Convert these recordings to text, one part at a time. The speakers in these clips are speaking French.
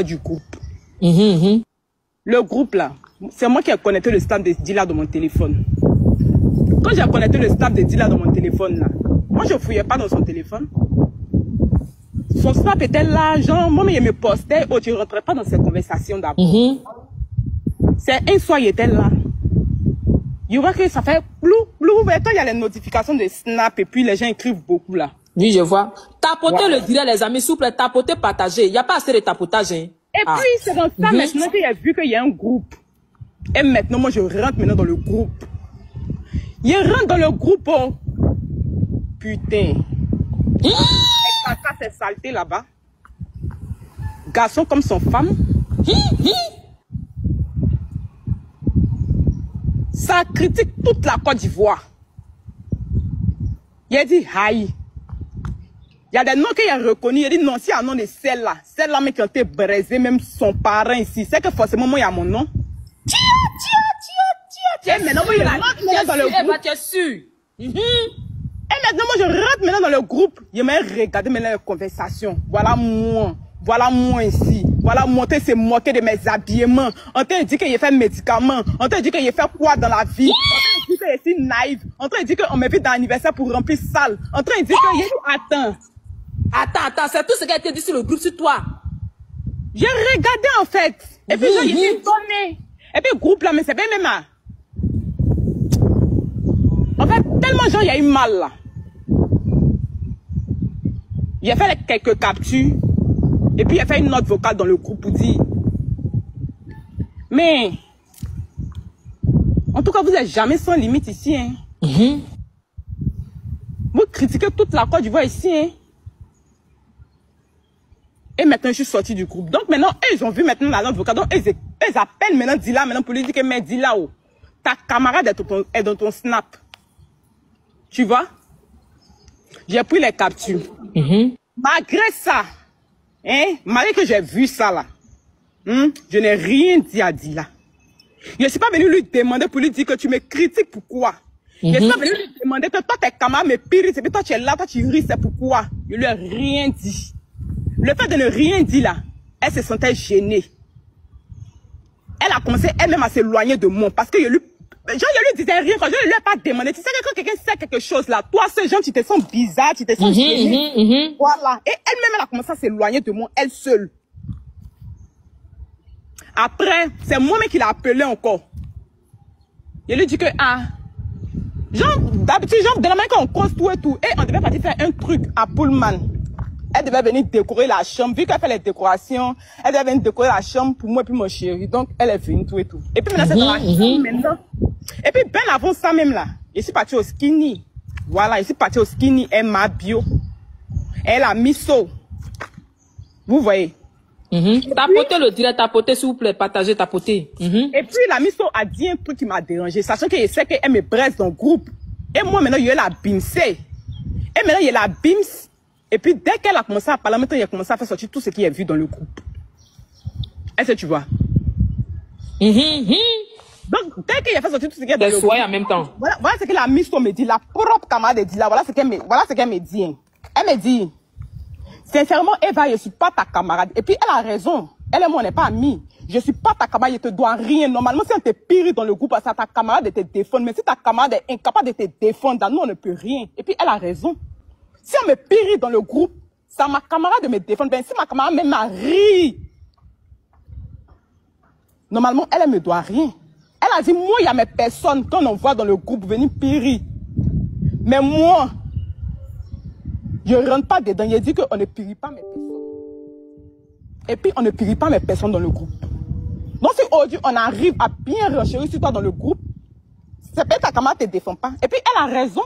du groupe. Le groupe là, c'est moi qui ai connecté le snap de Dila dans mon téléphone. Quand j'ai connecté le snap de Dila dans mon téléphone là, moi je fouillais pas dans son téléphone. Son snap était là, genre, moi il me postait, oh, je ne rentrais pas dans ces conversations d'abord. C'est un soir il était là. Il voit que ça fait blou, blou, quand il y a les notifications de snap et puis les gens écrivent beaucoup là. Oui, je vois. Tapoter le direct, les amis, souple, tapoter, partager. Il n'y a pas assez de tapotage. Hein. Et puis, c'est dans ça maintenant qu'il a vu qu'il y a un groupe. Et maintenant, moi, je rentre maintenant dans le groupe. Il rentre dans le groupe. Oh. Putain. C'est saleté là-bas. Garçon comme son femme. Ça critique toute la Côte d'Ivoire. Il a dit, aïe. Il y a des noms qu'il a reconnus. Il a dit non, s'il y a un nom de celle-là, mais qui ont été braisés, même son parent ici, c'est que forcément, moi, il y a mon nom. Tiens, maintenant, moi, je rentre dans le groupe. Tu es sûr? Et maintenant, moi, je rentre maintenant dans le groupe. Je vais regarder maintenant les conversations. Voilà moi ici. Voilà, monter, c'est moquer de mes habillements. On t'a dit qu'il a fait médicaments. On t'a dit qu'il a fait quoi dans la vie. On t'a dit qu'il est si naïf. On t'a dit qu'on m'invite dans l'anniversaire pour remplir salle. On t'a dit qu'il attends. Attends, c'est tout ce qui a été dit sur le groupe sur toi. J'ai regardé en fait. Et puis j'ai dit donné. Et puis le groupe là, mais c'est bien même là. En fait, tellement de gens, il y a eu mal là. Il a fait quelques captures. Et puis il a fait une note vocale dans le groupe pour dire. Mais, en tout cas, vous n'êtes jamais sans limite ici. Hein. Vous critiquez toute la Côte d'Ivoire ici. Hein. Et maintenant, je suis sortie du groupe. Donc maintenant, ils ont vu maintenant la note vocale. Donc ils appellent maintenant Dila maintenant pour lui dire que mais Dila, oh, ta camarade est dans ton snap. Tu vois? J'ai pris les captures. Malgré ça, hein, malgré que j'ai vu ça là, je n'ai rien dit à Dila. Je ne suis pas venu lui demander pour lui dire que tu me critiques, pourquoi? Je ne suis pas venu lui demander que toi tes camarades me périssent et puis toi tu es là, toi tu ris, c'est pourquoi? Je lui ai rien dit. Le fait de ne rien dire là, elle se sentait gênée. Elle a commencé elle-même à s'éloigner de moi parce que je lui disais rien quand je ne lui ai pas demandé. Tu sais que quand quelqu'un sait quelque chose là, toi ce genre tu te sens bizarre, tu te sens gênée. Voilà. Et elle-même elle a commencé à s'éloigner de moi, elle seule. Après, c'est moi-même qui l'a appelé encore. Je lui dis que genre d'habitude, genre de la manière qu'on construit et tout, et on devait partir faire un truc à Pullman. Elle devait venir décorer la chambre. Vu qu'elle fait les décorations, elle devait venir décorer la chambre pour moi et puis mon chéri. Donc, elle est venue tout et tout. Et puis maintenant, c'est dans la chambre maintenant. Et puis, ben avant ça même là, je suis partie au skinny. Voilà, je suis partie au skinny. Elle m'a bio. Elle a mis so. Vous voyez? Tapotez le direct, tapotez s'il vous plaît, partagez, tapotez. Et puis, la misso a dit un truc qui m'a dérangé. Sachant que je sais qu'elle me braise dans le groupe. Et moi, maintenant, je la bimsé. Et maintenant, je la bims. Et puis, dès qu'elle a commencé à parler, maintenant, il a commencé à faire sortir tout ce qui est vu dans le groupe. Est-ce que tu vois? Donc, dès qu'il a fait sortir tout ce qui est dans le groupe. En même temps. Voilà ce que la misso me dit, la propre camarade dit là. Voilà ce qu'elle me dit. Hein. Elle me dit, sincèrement, Eva, je ne suis pas ta camarade. Et puis, elle a raison. Elle et moi, on n'est pas amis. Je ne suis pas ta camarade, je ne te dois rien. Normalement, si on te pire dans le groupe, c'est à ta camarade de te défendre. Mais si ta camarade est incapable de te défendre, nous, on ne peut rien. Et puis, elle a raison. Si on me périt dans le groupe, c'est à ma camarade de me défendre. Ben, si ma camarade même m'a ri, normalement, elle ne me doit rien. Elle a dit, moi, il y a mes personnes qu'on envoie dans le groupe venir périr. Mais moi, je ne rentre pas dedans. Il a dit qu'on ne périt pas mes personnes. Et puis, on ne périt pas mes personnes dans le groupe. Donc, si aujourd'hui, on arrive à bien renchérir sur toi dans le groupe, c'est peut-être ta camarade ne te défend pas. Et puis, elle a raison.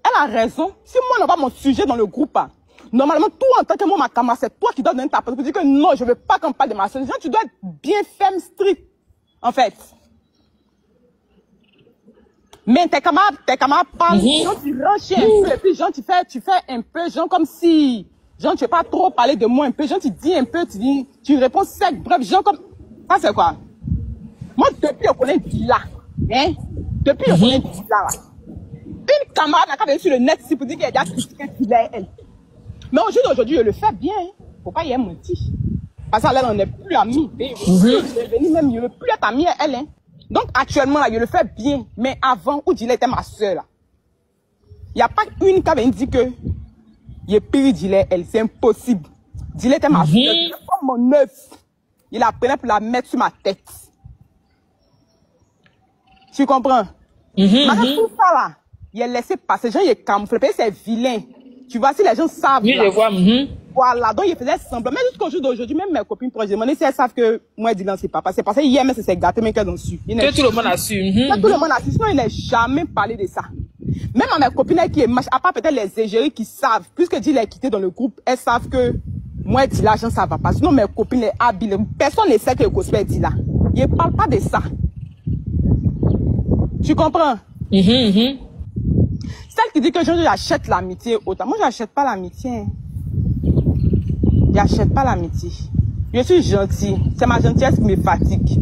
Elle a raison. Si moi, je n'ai pas mon sujet dans le groupe, normalement, toi, en tant que moi, ma camarade, c'est toi qui dois donner ta parole pour dire que non, je ne veux pas qu'on parle de ma soeur. Tu dois être bien ferme, strict, en fait. Mais tes camarades parlent, genre, tu ranges un peu, et puis, genre, tu fais un peu, genre, comme si, genre, tu ne veux pas trop parler de moi un peu, genre, tu dis un peu, tu réponds sec, bref, genre, comme, ça, c'est quoi? Moi, depuis, on connaît Dila, hein? Depuis, on connaît Dila, là. Une camarade n'a qu'à venir sur le net ici pour dire qu'elle a critiqué elle. Mais au jour d'aujourd'hui, je le fais bien. Faut pas y avoir menti. Parce qu'elle, on n'est plus amis. Même, je ne veux plus être amie à elle. Hein. Donc, actuellement, là, je le fais bien. Mais avant, où Dila était ma soeur, là. Il n'y a pas une qui avait dit que je pire Dila, elle. C'est impossible. Dila était ma soeur. Je prends mon œuf. Il la prenait pour la mettre sur ma tête. Tu comprends? Maintenant, tout ça, là, il a laissé passer. Les gens, ils camouflent. C'est vilain. Tu vois, si les gens savent. Oui, là, je vois. Voilà, donc il faisait semblant. Mais jusqu'au jour d'aujourd'hui, même mes copines proches, j'ai demandé si elles savent que moi, Dylan, c'est pas passé. Parce que hier, mais c'est gâté, mais qu'elles ont su. Que tout le monde a su. Tout le monde a su. Sinon, il n'a jamais parlé de ça. Même à mes copines qui est à part peut-être les égéries qui savent, puisque Dylan est quitté dans le groupe, elles savent que moi, Dylan, ça va pas. Sinon, mes copines, les habiles, personne ne sait que le gospel est Dylan. Il ne parle pas de ça. Tu comprends? Celle qui dit que j'achète l'amitié, autant. Moi, j'achète pas l'amitié. J'achète pas l'amitié. Je suis gentil. C'est ma gentillesse qui me fatigue.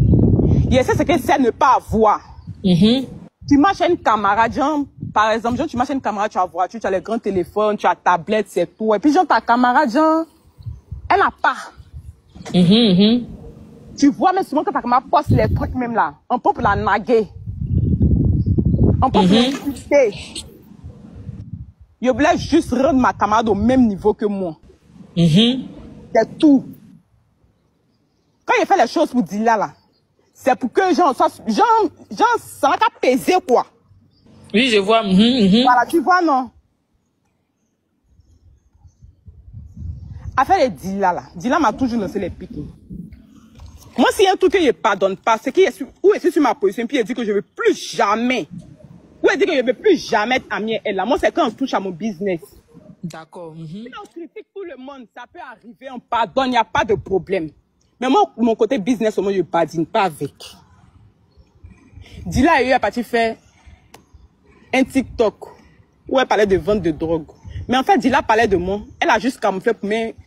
Et c'est ce que c'est ne pas avoir. Tu marches à une camarade, genre, par exemple, genre, tu marches à une camarade, tu as voiture, tu as les grands téléphones, tu as tablette, c'est tout. Et puis, genre, ta camarade, genre, elle n'a pas. Tu vois, mais souvent, quand ta camarade poste les trucs même là, on peut pour la naguer. On peut pour l'insulter. Je voulais juste rendre ma camarade au même niveau que moi. C'est tout. Quand il fait les choses pour Dila là, c'est pour que genre ça va peser quoi. Oui, je vois. Voilà, tu vois, non? Affaire de Dila là, Dila m'a toujours lancé les piques. Moi, s'il y a un truc que je ne pardonne pas, c'est qu'il est sur ma position, puis il dit que je ne veux plus jamais. Ou il dit que je ne veux plus jamais être amie avec elle là. Moi, c'est quand on touche à mon business. D'accord. Si on critique tout le monde, ça peut arriver, on pardonne, il n'y a pas de problème. Mais moi, mon côté business, au moins, je ne pardonne pas avec. Dila elle est partie faire un TikTok où elle parlait de vente de drogue. Mais en fait, Dila parlait de moi. Elle a juste camouflé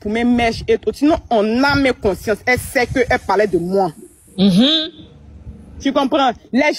pour mes mèches et tout. Sinon, on a mes consciences. Elle sait qu'elle parlait de moi. Tu comprends? Les gens